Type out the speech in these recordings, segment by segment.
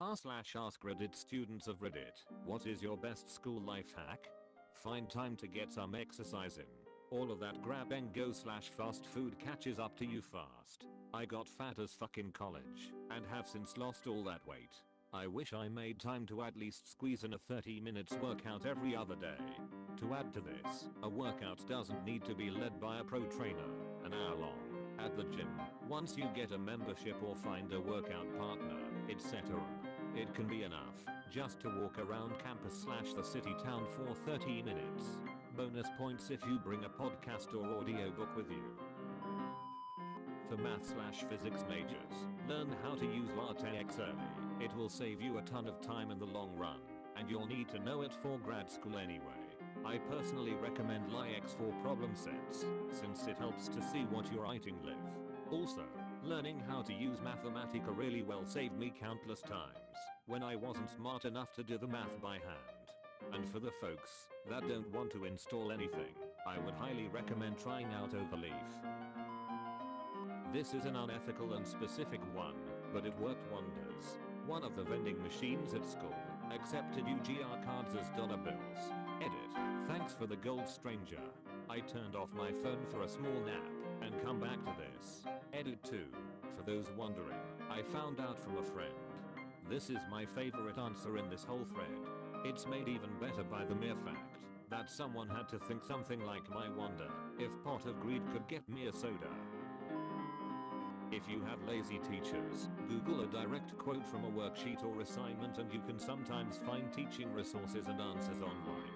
r/AskReddit students of Reddit, what is your best school life hack? Find time to get some exercise in. All of that grab and go / fast food catches up to you fast. I got fat as fuck in college and have since lost all that weight. I wish I made time to at least squeeze in a 30 minutes workout every other day. To add to this, a workout doesn't need to be led by a pro trainer, an hour long, at the gym. Once you get a membership or find a workout partner, etc. It can be enough just to walk around campus / the city town for 30 minutes. Bonus points if you bring a podcast or audiobook with you. For math / physics majors, learn how to use LaTeX early. It will save you a ton of time in the long run, and you'll need to know it for grad school anyway. I personally recommend LaTeX for problem sets, since it helps to see what you're writing live. Also, learning how to use Mathematica really well saved me countless times when I wasn't smart enough to do the math by hand. And for the folks that don't want to install anything, I would highly recommend trying out Overleaf. This is an unethical and specific one, but it worked wonders. One of the vending machines at school accepted UGR cards as dollar bills. Edit. Thanks for the gold, stranger. I turned off my phone for a small nap and come back to this. Edit 2. For those wondering, I found out from a friend. This is my favorite answer in this whole thread. It's made even better by the mere fact that someone had to think something like, my wonder if pot of greed could get me a soda. If you have lazy teachers, Google a direct quote from a worksheet or assignment and you can sometimes find teaching resources and answers online.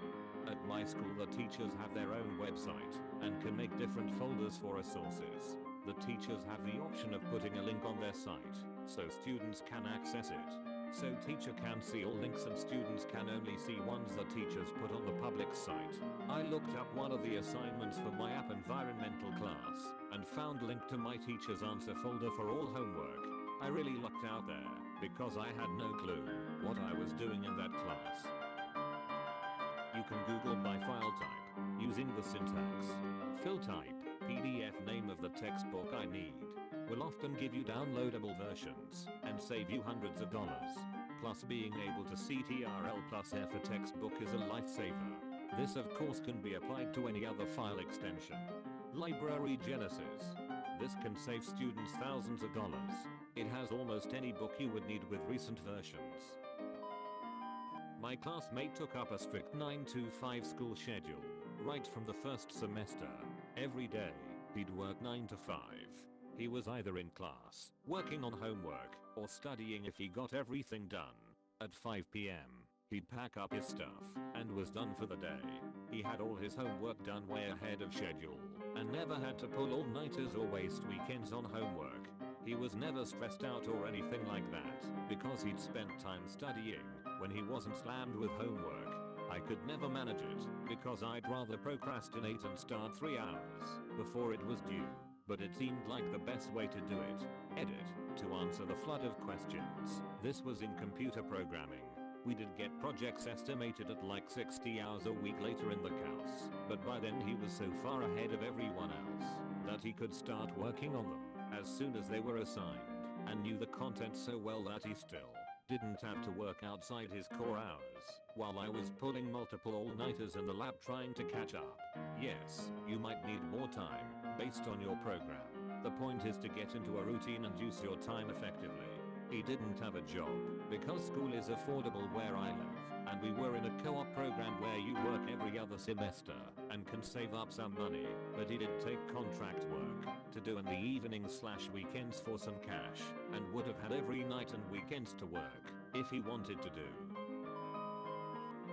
At my school, the teachers have their own website and can make different folders for resources. The teachers have the option of putting a link on their site, so students can access it. So teacher can see all links and students can only see ones the teachers put on the public site. I looked up one of the assignments for my app environmental class and found link to my teacher's answer folder for all homework. I really lucked out there because I had no clue what I was doing in that class. You can Google by file type using the syntax. Fill type, PDF name of the textbook I need, will often give you downloadable versions and save you hundreds of dollars. Plus, being able to Ctrl+F a textbook is a lifesaver. This of course can be applied to any other file extension. Library Genesis. This can save students thousands of dollars. It has almost any book you would need with recent versions. My classmate took up a strict 9 to 5 school schedule right from the first semester. Every day, he'd work 9 to 5. He was either in class, working on homework, or studying if he got everything done. At 5 p.m., he'd pack up his stuff and was done for the day. He had all his homework done way ahead of schedule and never had to pull all-nighters or waste weekends on homework. He was never stressed out or anything like that because he'd spent time studying when he wasn't slammed with homework. I could never manage it because I'd rather procrastinate and start 3 hours before it was due. But it seemed like the best way to do it. Edit. To answer the flood of questions. This was in computer programming. We did get projects estimated at like 60 hours a week later in the course, but by then he was so far ahead of everyone else that he could start working on them as soon as they were assigned and knew the content so well that he still didn't have to work outside his core hours while I was pulling multiple all-nighters in the lab trying to catch up. Yes, you might need more time based on your program. The point is to get into a routine and use your time effectively. He didn't have a job because school is affordable where I live, and we were in a co-op program where you work every other semester and can save up some money, but he did take contract work to do in the evenings / weekends for some cash and would have had every night and weekends to work if he wanted to do.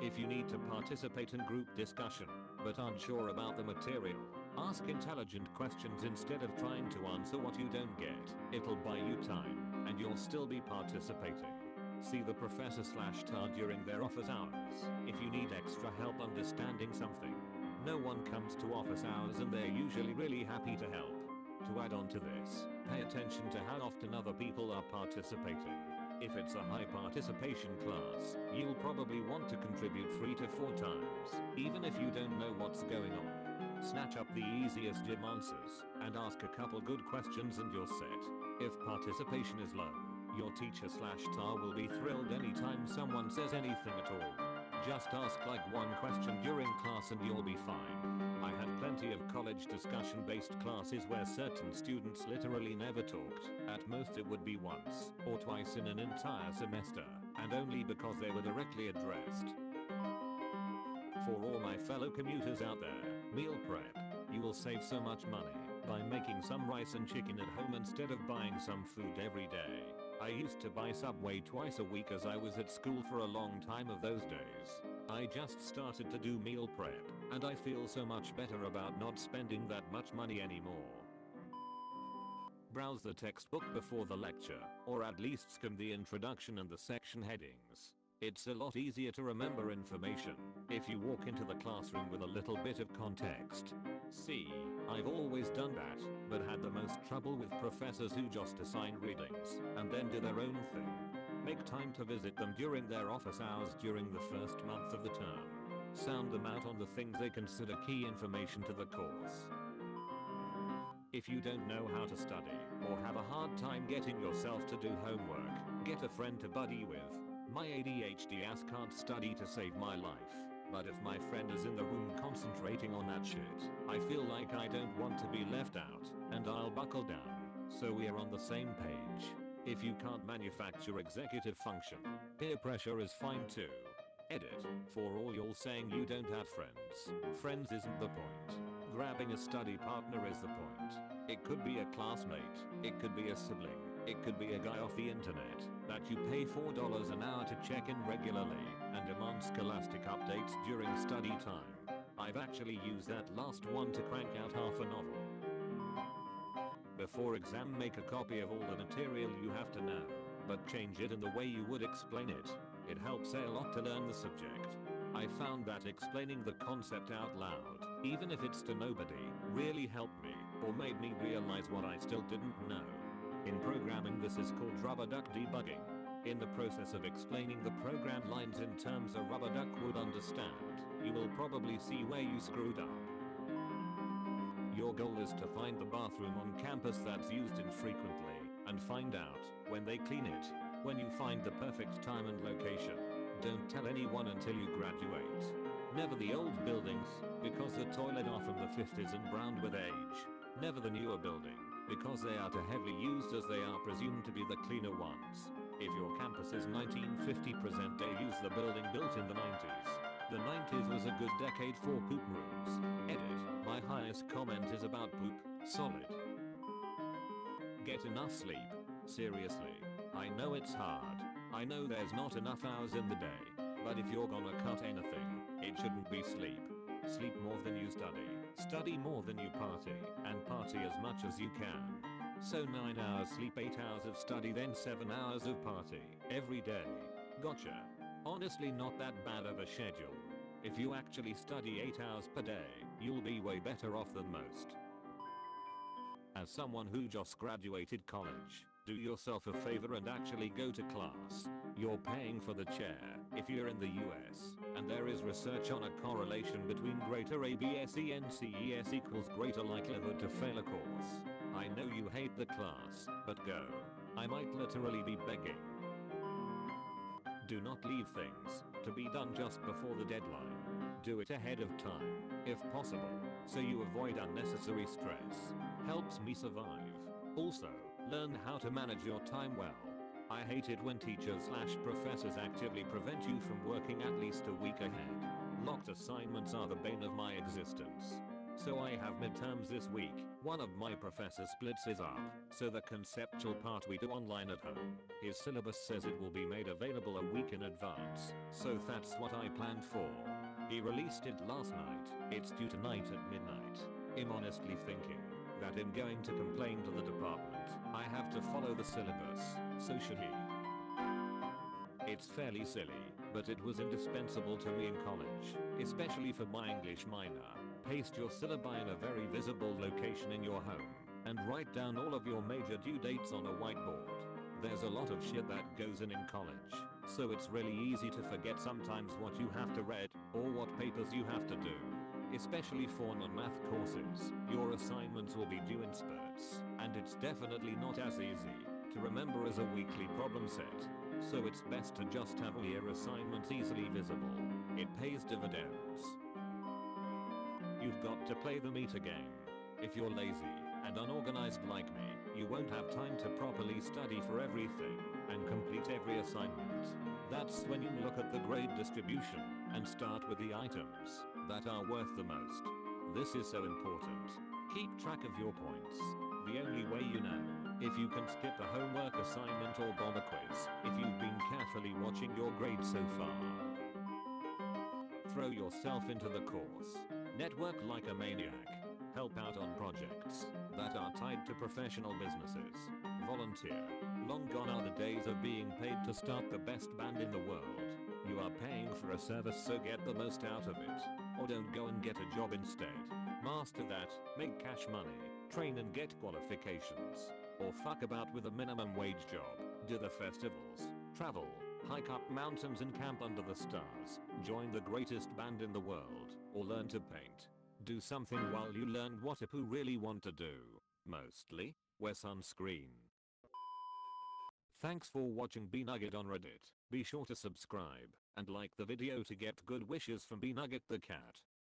If you need to participate in group discussion but aren't sure about the material, ask intelligent questions instead of trying to answer what you don't get. It'll buy you time and you'll still be participating. See the professor / tar during their office hours if you need extra help understanding something. No one comes to office hours and they're usually really happy to help. To add on to this, pay attention to how often other people are participating. If it's a high participation class, you'll probably want to contribute 3 to 4 times, even if you don't know what's going on. Snatch up the easiest gym answers and ask a couple good questions and you're set. If participation is low, Your teacher slash tar will be thrilled anytime someone says anything at all. Just ask like one question during class and you'll be fine. I had plenty of college discussion based classes where certain students literally never talked. At most it would be once or twice in an entire semester, and only because they were directly addressed. For all my fellow commuters out there, meal prep. You will save so much money by making some rice and chicken at home instead of buying some food every day. I used to buy Subway twice a week as I was at school for a long time of those days. I just started to do meal prep, and I feel so much better about not spending that much money anymore. Browse the textbook before the lecture, or at least skim the introduction and the section headings. It's a lot easier to remember information if you walk into the classroom with a little bit of context. See, I've always done that, but had the most trouble with professors who just assign readings and then do their own thing. Make time to visit them during their office hours during the first month of the term. Sound them out on the things they consider key information to the course. If you don't know how to study, or have a hard time getting yourself to do homework, get a friend to buddy with. My ADHD ass can't study to save my life, but if my friend is in the room concentrating on that shit, I feel like I don't want to be left out, and I'll buckle down, so we're on the same page. If you can't manufacture executive function, peer pressure is fine too. Edit. For all you're saying you don't have friends. Friends isn't the point. Grabbing a study partner is the point. It could be a classmate, it could be a sibling, it could be a guy off the internet that you pay $4 an hour to check in regularly and demand scholastic updates during study time. I've actually used that last one to crank out half a novel. Before exam, make a copy of all the material you have to know, but change it in the way you would explain it. It helps a lot to learn the subject. I found that explaining the concept out loud, even if it's to nobody, really helped me, or made me realize what I still didn't know. In programming, this is called rubber duck debugging. In the process of explaining the program lines in terms a rubber duck would understand, you will probably see where you screwed up. Your goal is to find the bathroom on campus that's used infrequently, and find out when they clean it. When you find the perfect time and location, don't tell anyone until you graduate. Never the old buildings, because the toilet are from the 50s and browned with age. Never the newer building, because they are too heavily used as they are presumed to be the cleaner ones. If your campus is 1950, present day, use the building built in the 90s. The 90s was a good decade for poop rooms. Edit. My highest comment is about poop. Solid. Get enough sleep. Seriously. I know it's hard. I know there's not enough hours in the day. But if you're gonna cut anything, it shouldn't be sleep. Sleep more than you study. Study more than you party. And party as much as you can. So 9 hours sleep, 8 hours of study, then 7 hours of party. Every day. Gotcha. Honestly, not that bad of a schedule. If you actually study 8 hours per day, you'll be way better off than most. As someone who just graduated college, do yourself a favor and actually go to class. You're paying for the chair if you're in the US, and there is research on a correlation between greater ABSENCES equals greater likelihood to fail a course. I know you hate the class, but go. I might literally be begging. Do not leave things to be done just before the deadline. Do it ahead of time, if possible, so you avoid unnecessary stress. Helps me survive. Also, learn how to manage your time well. I hate it when teachers/professors actively prevent you from working at least a week ahead. Locked assignments are the bane of my existence. So I have midterms this week. One of my professors splits his up, so the conceptual part we do online at home. His syllabus says it will be made available a week in advance, so that's what I planned for. He released it last night. It's due tonight at midnight. I'm honestly thinking that I'm going to complain to the department. I have to follow the syllabus, so should he. It's fairly silly, but it was indispensable to me in college, especially for my English minor. Paste your syllabi in a very visible location in your home, and write down all of your major due dates on a whiteboard. There's a lot of shit that goes in college, so it's really easy to forget sometimes what you have to read, or what papers you have to do. Especially for non-math courses, your assignments will be due in spurts, and it's definitely not as easy to remember as a weekly problem set, so it's best to just have all your assignments easily visible. It pays dividends. You've got to play the meta game. If you're lazy and unorganized like me, you won't have time to properly study for everything and complete every assignment. That's when you look at the grade distribution and start with the items that are worth the most. This is so important. Keep track of your points. The only way you know if you can skip a homework assignment or bomb a quiz if you've been carefully watching your grades so far. Throw yourself into the course. Network like a maniac. Help out on projects that are tied to professional businesses. Volunteer. Long gone are the days of being paid to start the best band in the world. You are paying for a service, so get the most out of it. Or don't go and get a job instead. Master that, make cash money, train and get qualifications. Or fuck about with a minimum wage job. Do the festivals, travel, hike up mountains and camp under the stars. Join the greatest band in the world. Or learn to paint. Do something while you learn what people really want to do. Mostly, wear sunscreen. Thanks for watching B-Nugget on Reddit. Be sure to subscribe and like the video to get good wishes from B-Nugget the cat.